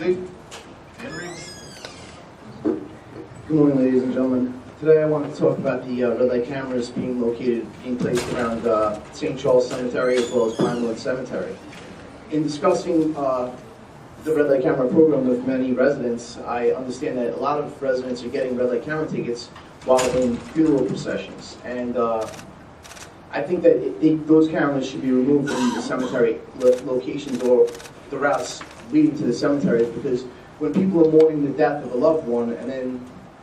Steve? Henry? Good morning, ladies and gentlemen. Today I wanted to talk about the red light cameras being placed around St. Charles Cemetery as well as Pinewood Cemetery. In discussing the red light camera program with many residents, I understand that a lot of residents are getting red light camera tickets while in funeral processions. And I think that those cameras should be removed from the cemetery locations or the routes leading to the cemeteries, because when people are mourning the death of a loved one and then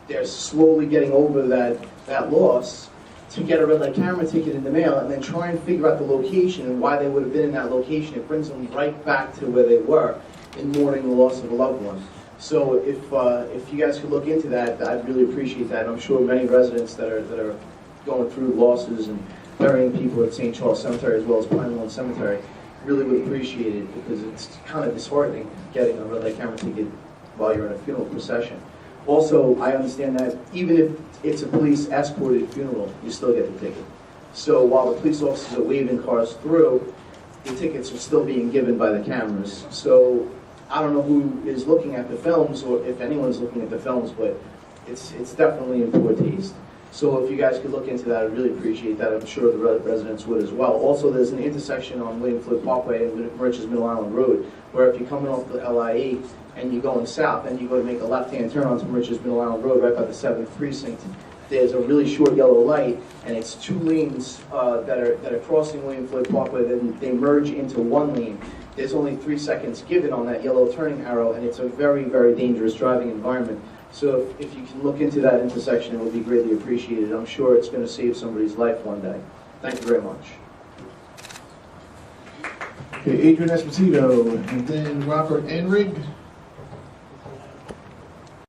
they're slowly getting over that loss, to get a red light camera ticket in the mail and then try and figure out the location and why they would have been in that location, it brings them right back to where they were in mourning the loss of a loved one. So if you guys could look into that, I'd really appreciate that. And I'm sure many residents that are going through losses and burying people at St. Charles Cemetery as well as Pinewood Cemetery really would appreciate it, because it's kind of disheartening getting a red light camera ticket while you're in a funeral procession. Also, I understand that even if it's a police escorted funeral, you still get the ticket. So while the police officers are waving cars through, the tickets are still being given by the cameras. So I don't know who is looking at the films or if anyone's looking at the films, but it's definitely in poor taste. So if you guys could look into that, I'd really appreciate that. I'm sure the residents would as well. Also, there's an intersection on William Floyd Parkway and Merich's Middle Island Road, where if you're coming off the LIE and you're going south and you go to make a left-hand turn onto Merich's Middle Island Road right by the 7th Precinct, there's a really short yellow light, and it's two lanes that are crossing William Floyd Parkway. Then they merge into one lane. There's only 3 seconds given on that yellow turning arrow, and it's a very, very dangerous driving environment. So if you can look into that intersection, it would be greatly appreciated. I'm sure it's going to save somebody's life one day. Thank you very much. Okay, Adrian Esposito, and then Robert Enrig.